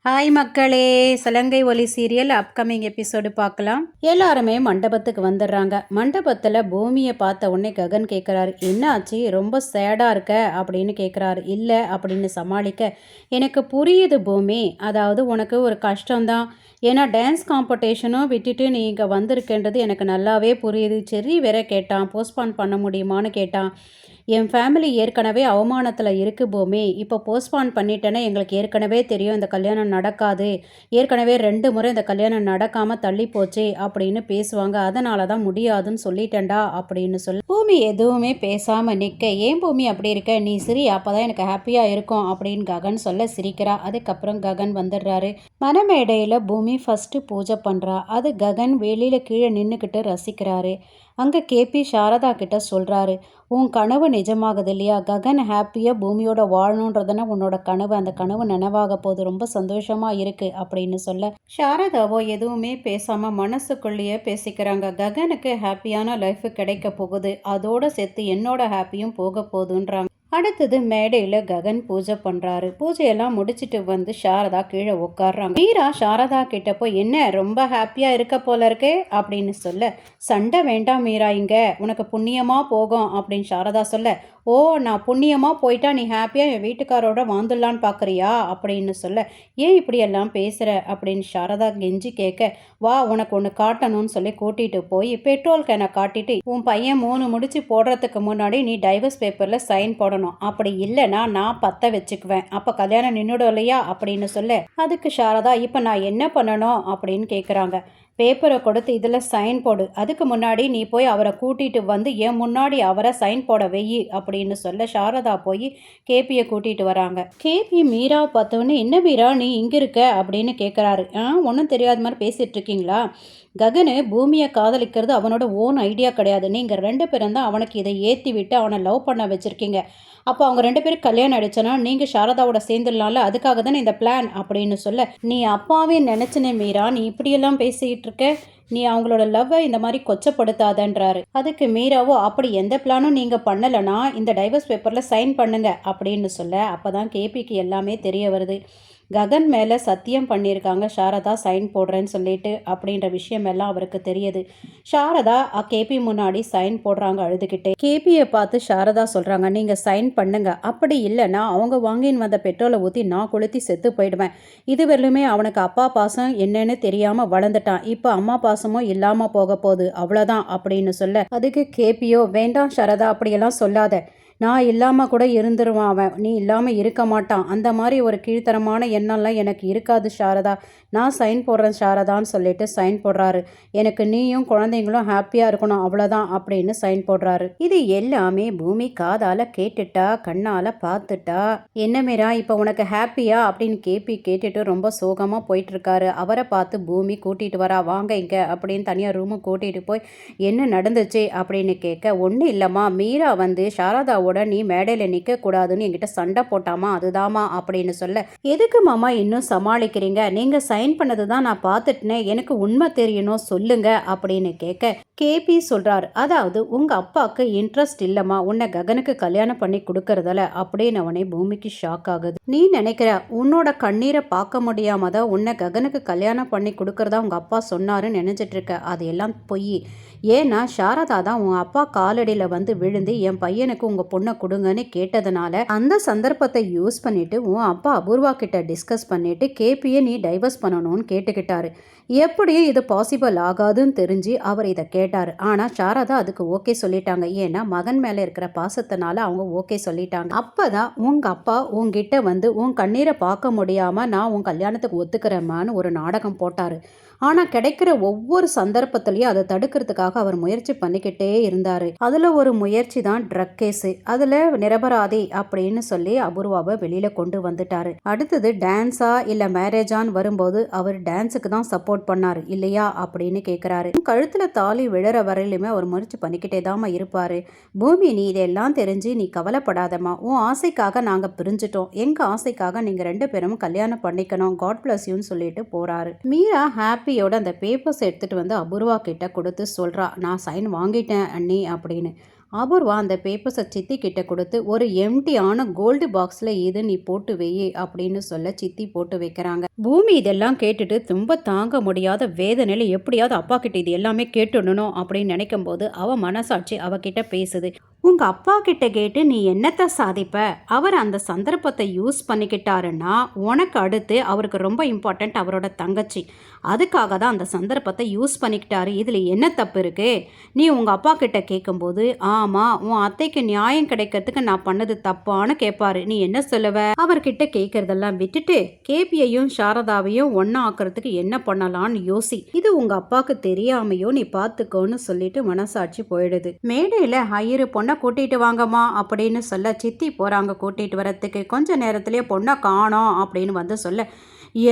Hi மக்களே, சலங்கை ஒலி சீரியல் அப்கமிங் எபிசோடு பார்க்கலாம். எல்லாருமே மண்டபத்துக்கு வந்துடுறாங்க. மண்டபத்தில் பூமியை பார்த்த உடனே ககன் கேட்குறாரு, என்னாச்சு, ரொம்ப சேடாக இருக்க அப்படின்னு கேட்குறாரு. இல்லை அப்படின்னு சமாளிக்க, எனக்கு புரியுது பூமி, அதாவது உனக்கு ஒரு கஷ்டம்தான். ஏன்னா டான்ஸ் காம்படிஷனும் விட்டுட்டு நீ இங்கே வந்திருக்கேன்றது எனக்கு நல்லாவே புரியுது. சரி வேற கேட்டான், போஸ்ட்பான் பண்ண முடியுமான்னு கேட்டான். என் ஃபேமிலி ஏற்கனவே அவமானத்தில் இருக்குது பூமி, இப்போ போஸ்ட்பான் பண்ணிட்டேன்னா எங்களுக்கு ஏற்கனவே தெரியும் இந்த கல்யாணம் நடக்காது, ஏற்கனவே 2 முறை இந்த கல்யாணம் நடக்காமல் தள்ளி போச்சு அப்படின்னு பேசுவாங்க, அதனால தான் முடியாதுன்னு சொல்லிட்டேன்டா அப்படின்னு சொல்லி பூமி எதுவுமே பேசாமல் நிற்க, ஏன் பூமி அப்படி இருக்க, நீ சிரி, அப்போ தான் எனக்கு ஹாப்பியாக இருக்கும் அப்படின்னு ககன் சொல்ல சிரிக்கிறா. அதுக்கப்புறம் ககன் வந்துடுறாரு. மனமேடையில் பூமி ஃபஸ்ட்டு பூஜை பண்ணுறா. அது ககன் வெளியில் கீழே நின்றுக்கிட்டு ரசிக்கிறாரு. அங்கே கேபி சாரதா கிட்ட சொல்கிறாரு, உன் கனவு நிஜமாகுது இல்லையா, ககன் ஹாப்பியாக பூமியோட வாழணுன்றதுனா உன்னோட கனவு, அந்த கனவு நினைவாக போகுது, ரொம்ப சந்தோஷமாக இருக்குது அப்படின்னு சொல்ல சாரதாவோ எதுவுமே பேசாமல் மனசுக்குள்ளேயே பேசிக்கிறாங்க. ககனுக்கு ஹாப்பியான லைஃப் கிடைக்க போகுது, அதோடு சேர்த்து என்னோட ஹாப்பியும் போக போகுதுன்றாங்க. அடுத்தது மேடையில் ககன் பூஜை பண்ணுறாரு. பூஜையெல்லாம் முடிச்சுட்டு வந்து சாரதா கீழே உட்காடுறாங்க. மீரா சாரதா கிட்ட போய், என்ன ரொம்ப ஹாப்பியாக இருக்க போல இருக்கே அப்படின்னு சொல்ல, சண்டை வேண்டாம் மீரா, இங்கே உனக்கு புண்ணியமாக போகும் அப்படின்னு சாரதா சொல்ல, ஓ நான் புண்ணியமாக போயிட்டா நீ ஹாப்பியாக என் வீட்டுக்காரோட வாழ்ந்துடலான்னு பார்க்குறியா அப்படின்னு சொல்ல, ஏன் இப்படியெல்லாம் பேசுகிற அப்படின்னு சாரதா கெஞ்சி கேட்க, வா உனக்கு ஒன்று காட்டணும்னு சொல்லி கூட்டிகிட்டு போய் பெட்ரோல் கேனை காட்டிட்டு, உன் பையன் 3 முடிச்சு போடுறதுக்கு முன்னாடி நீ டைவர்ஸ் பேப்பரில் சைன் போடணும், அப்படி இல்லைன்னா நான் பற்ற வச்சுக்குவேன், அப்போ கல்யாணம் நின்றுடும் இல்லையா அப்படின்னு சொல்ல, அதுக்கு சாரதா இப்போ நான் என்ன பண்ணணும் அப்படின்னு கேட்குறாங்க. பேப்பரை கொடுத்து இதில் சைன் போடு, அதுக்கு முன்னாடி நீ போய் அவரை கூட்டிகிட்டு வந்து என் முன்னாடி அவரை சைன் போட வெயி அப்படின்னு சொல்ல சாரதா போய் கேபியை கூட்டிகிட்டு வராங்க. கேபி மீராவை பார்த்தோன்னே, என்ன மீரா நீ இங்கே இருக்க அப்படின்னு கேட்குறாரு. ஒன்றும் தெரியாத மாதிரி பேசிகிட்டு இருக்கீங்களா, ககனு பூமியை காதலிக்கிறது அவனோட ஓன் ஐடியா கிடையாது, நீங்கள் 2 பேரும் தான் அவனுக்கு இதை ஏற்றி விட்டு அவனை லவ் பண்ண வச்சுருக்கீங்க, அப்போ அவங்க 2 பேரும் கல்யாணம் அடிச்சனா நீங்கள் சாரதாவோட சேர்ந்துடலாம்ல, அதுக்காக தானே இந்த பிளான் அப்படின்னு சொல்ல, நீ அப்பாவே நினச்சினே மீரா, நீ இப்படியெல்லாம் பேசிக்கிட்டு இருக்க, நீ அவங்களோட லவ்வை இந்த மாதிரி கொச்சப்படுத்தாதன்றாரு. அதுக்கு மீராவோ, அப்படி எந்த பிளானும் நீங்கள் பண்ணலைன்னா இந்த டைவர்ஸ் பேப்பரில் சைன் பண்ணுங்க அப்படின்னு சொல்ல, அப்போ தான் கேபிக்கு எல்லாமே தெரிய வருது. ககன் மேலே சத்தியம் பண்ணியிருக்காங்க சாரதா சைன் போடுறேன்னு சொல்லிட்டு அப்படின்ற விஷயம் எல்லாம் அவருக்கு தெரியுது. சாரதா கேபி முன்னாடி சைன் போடுறாங்க அழுதுகிட்டே. கேபியை பார்த்து சாரதா சொல்கிறாங்க, நீங்கள் சைன் பண்ணுங்க, அப்படி இல்லைன்னா அவங்க வாங்கின்னு வந்த பெட்ரோலை ஊற்றி நான் கொளுத்தி செத்து போயிடுவேன், இதுவரையிலுமே அவனுக்கு அப்பா பாசம் என்னன்னு தெரியாமல் வளர்ந்துட்டான், இப்போ அம்மா பாசமும் இல்லாமல் போக போகுது, அவ்வளோதான் அப்படின்னு சொல்ல, அதுக்கு கேபியோ, வேண்டாம் சாரதா அப்படியெல்லாம் சொல்லாத, நான் இல்லாமல் கூட இருந்துருவான் அவன், நீ இல்லாமல் இருக்க மாட்டான், அந்த மாதிரி ஒரு கீழ்த்தரமான எண்ணம்லாம் எனக்கு இருக்காது சாரதா, நான் சைன் போடுறேன் சாரதான்னு சொல்லிட்டு சைன் போடுறாரு. எனக்கு நீயும் குழந்தைங்களும் ஹாப்பியாக இருக்கணும் அவ்வளோதான் அப்படின்னு சைன் போடுறாரு. இது எல்லாமே பூமி காதால் கேட்டுட்டா, கண்ணால் பார்த்துட்டா. என்ன மீரா இப்போ உனக்கு ஹாப்பியா அப்படின்னு கேபி கேட்டுட்டு ரொம்ப சோகமாக போயிட்டுருக்காரு. அவரை பார்த்து பூமி கூட்டிகிட்டு வரா, வாங்க இங்கே அப்படின்னு தனியாக ரூமு கூட்டிகிட்டு போய் என்ன நடந்துச்சு அப்படின்னு கேட்க, ஒன்றும் இல்லைம்மா, மீரா வந்து சாரதா நீ மேடையில் நிற்க கூடாதுன்னு என்கிட்ட சண்டை போட்டாமா, அதுதாமா அப்படின்னு சொல்ல, எதுக்கு மாமா இன்னும் சமாளிக்கிறீங்க, நீங்கள் சைன் பண்ணது தான் நான் பார்த்துட்டேனே, எனக்கு உண்மை தெரியணும் சொல்லுங்க அப்படின்னு கேட்க, கேபி சொல்றாரு, அதாவது உங்க அப்பாவுக்கு இன்ட்ரெஸ்ட் இல்லைம்மா உன்னை ககனுக்கு கல்யாணம் பண்ணி கொடுக்கறதால அப்படின்னு. அவனே பூமிக்கு ஷாக் ஆகுது. நீ நினைக்கிற உன்னோட கண்ணீரை பார்க்க முடியாம தான் உன்னை ககனுக்கு கல்யாணம் பண்ணி கொடுக்கறதா உங்க அப்பா சொன்னாருன்னு நினைச்சிட்டு இருக்க, அது எல்லாம் பொய். ஏன்னா சாரதா தான் உன் அப்பா காலடியில் வந்து விழுந்து என் பையனுக்கு உங்கள் பொண்ணை கொடுங்கன்னு கேட்டதுனால அந்த சந்தர்ப்பத்தை யூஸ் பண்ணிவிட்டு உன் அப்பா அபூர்வா கிட்ட டிஸ்கஸ் பண்ணிவிட்டு கேபியை நீ டைவர்ஸ் பண்ணணும்னு கேட்டுக்கிட்டாரு. எப்படியும் இது பாசிபிள் ஆகாதுன்னு தெரிஞ்சு அவர் இதை கேட்டார். ஆனால் சாரதா அதுக்கு ஓகே சொல்லிட்டாங்க. ஏன்னா மகன் மேலே இருக்கிற பாசத்தினால அவங்க ஓகே சொல்லிட்டாங்க. அப்போ தான் உங்கள் அப்பா உங்ககிட்ட வந்து உன் கண்ணீரை பார்க்க முடியாமல் நான் உன் கல்யாணத்துக்கு ஒத்துக்கிறேம்மான்னு ஒரு நாடகம் போட்டார். ஆனால் கிடைக்கிற ஒவ்வொரு சந்தர்ப்பத்திலையும் அதை தடுக்கிறதுக்காக அவர் முயற்சி பண்ணிக்கிட்டே இருந்தார். அதில் ஒரு முயற்சி தான் ட்ரக் கேஸு. அதில் நிரபராதி அப்படின்னு சொல்லி அபூர்வாவை வெளியில் கொண்டு வந்துட்டார். அடுத்தது டான்ஸா இல்லை மேரேஜான்னு வரும்போது அவர் டான்ஸுக்கு தான் சப்போர்ட் பண்ணார் இல்லையா அப்படின்னு கேட்குறாரு. கழுத்தில் தாலி விழற வரையிலுமே அவர் முயற்சி பண்ணிக்கிட்டே தாம்மா இருப்பார். பூமி நீ இதெல்லாம் தெரிஞ்சு நீ கவலைப்படாதம்மா, உன் ஆசைக்காக நாங்கள் பிரிஞ்சிட்டோம், எங்கள் ஆசைக்காக நீங்கள் 2 பேரும் கல்யாணம் பண்ணிக்கணும், காட் பிளஸ் யூன்னு சொல்லிட்டு போகிறாரு. மீரா ஹாப்பியோட அந்த பேப்பர்ஸ் எடுத்துகிட்டு வந்து அபூர்வா கிட்ட கொடுத்து சொல்கிறா, நான் சைன் வாங்கிட்டேன் அண்ணி அப்படின்னு. அபூர்வா அந்த பேப்பர்ஸை சித்தி கிட்ட கொடுத்து ஒரு எம்டியான கோல்டு பாக்ஸில் இது நீ போட்டு வையே அப்படின்னு சொல்ல சித்தி போட்டு வைக்கிறாங்க. பூமி இதெல்லாம் கேட்டுட்டு ரொம்ப தாங்க முடியாத வேதனையில் எப்படியாவது அப்பா கிட்ட இது எல்லாமே கேட்டுடணும் அப்படின்னு நினைக்கும் போது அவ மனசாட்சி அவகிட்ட பேசுது. உங்க அப்பா கிட்ட கேட்டு நீ என்னத்தை சாதிப்ப? அவர் அந்த சந்தர்ப்பத்தை யூஸ் பண்ணிக்கிட்டாருன்னா உனக்கு அடுத்து அவருக்கு ரொம்ப இம்பார்ட்டன்ட் அவரோட தங்கச்சி. அதுக்காக தான் அந்த சந்தர்ப்பத்தை யூஸ் பண்ணிக்கிட்டாரு. இதில் என்ன தப்பு இருக்கு? நீ உங்க அப்பா கிட்ட கேட்கும்போது ஆமா உன் அத்தைக்கு நியாயம் கிடைக்கிறதுக்கு நான் பண்ணது தப்பான்னு கேட்பாரு. நீ என்ன சொல்லுவ? அவர்கிட்ட கேட்கறதெல்லாம் விட்டுட்டு கேபியையும் சாரதாவையும் ஒன்னா ஆக்குறதுக்கு என்ன பண்ணலாம்னு யோசி. இது உங்க அப்பாவுக்கு தெரியாமையோ நீ பாத்துக்கோன்னு சொல்லிட்டு மனசாட்சி போயிடுது. மேடையில ஐயரு பொண்ணை கூட்டிட்டு வாங்கம்மா அப்படின்னு சொல்ல சித்தி போறாங்க கூட்டிட்டு வரத்துக்கு. கொஞ்ச நேரத்திலேயே பொண்ணை காணோம் அப்படின்னு வந்து சொல்ல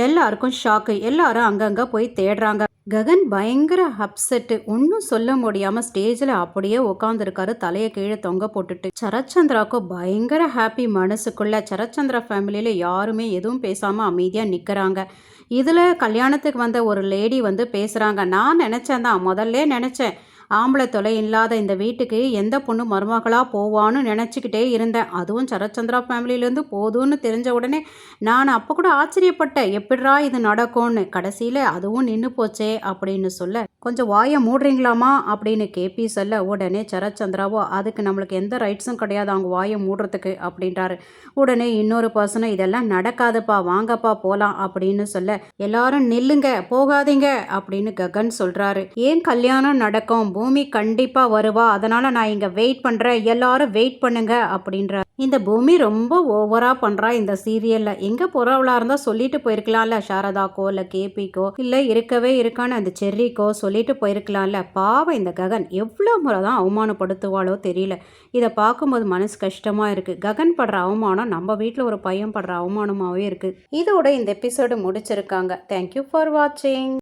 எல்லாருக்கும் ஷாக்கு. எல்லாரும் அங்கங்க போய் தேடுறாங்க. ககன் பயங்கர அப்செட்டு. ஒன்றும் சொல்ல முடியாமல் ஸ்டேஜில் அப்படியே உட்காந்துருக்காரு தலையை கீழே தொங்க போட்டுட்டு. சரத்சந்திராவுக்கும் பயங்கர ஹாப்பி மனசுக்குள்ள. சரத்சந்திரா ஃபேமிலியில் யாருமே எதுவும் பேசாமல் அமைதியாக நிற்கிறாங்க. இதில் கல்யாணத்துக்கு வந்த ஒரு லேடி வந்து பேசுகிறாங்க. நான் நினச்சேன் தான், முதல்ல நினச்சேன் ஆம்பளை தொலை இல்லாத இந்த வீட்டுக்கு எந்த பொண்ணு மருமகளாக போவான்னு நினச்சிக்கிட்டே இருந்தேன். அதுவும் சரத்சந்திரா ஃபேமிலியிலேருந்து போதும்னு தெரிஞ்ச உடனே நான் அப்போ கூட ஆச்சரியப்பட்டேன், எப்படிரா இது நடக்கும்னு. கடைசியில் அதுவும் நின்று போச்சே அப்படின்னு சொல்ல கொஞ்சம் வாயை மூடுறீங்களாமா அப்படின்னு கேபி சொல்ல உடனே சரத்சந்திராவோ அதுக்கு நம்மளுக்கு எந்த ரைட்ஸும் கிடையாது அவங்க வாயை மூடுறதுக்கு அப்படின்றாரு. உடனே இன்னொரு பர்சனும் இதெல்லாம் நடக்காதுப்பா வாங்கப்பா போகலாம் அப்படின்னு சொல்ல எல்லாரும் நில்லுங்க போகாதீங்க அப்படின்னு ககன் சொல்கிறாரு. ஏன் கல்யாணம் நடக்கும், பூமி கண்டிப்பாக வருவா, அதனால் நான் இங்கே வெயிட் பண்ணுறேன், எல்லாரும் வெயிட் பண்ணுங்க அப்படின்ற. இந்த பூமி ரொம்ப ஓவராக பண்ணுறா இந்த சீரியலில். எங்கே போகிறவளாக இருந்தால் சொல்லிட்டு போயிருக்கலாம்ல சாரதாக்கோ இல்லை கேபிக்கோ இல்லை இருக்கவே இருக்கான்னு அந்த செர்ரிக்கோ சொல்லிட்டு போயிருக்கலாம்ல. பாவம் இந்த ககன் எவ்வளோ முறை தான் அவமானப்படுத்துவாளோ தெரியல. இதை பார்க்கும்போது மனசு கஷ்டமாக இருக்குது. ககன் படுற அவமானம் நம்ம வீட்டில் ஒரு பையன் படுற அவமானமாகவே இருக்குது. இதோட இந்த எபிசோடு முடிச்சிருக்காங்க. தேங்க்யூ ஃபார் வாட்சிங்.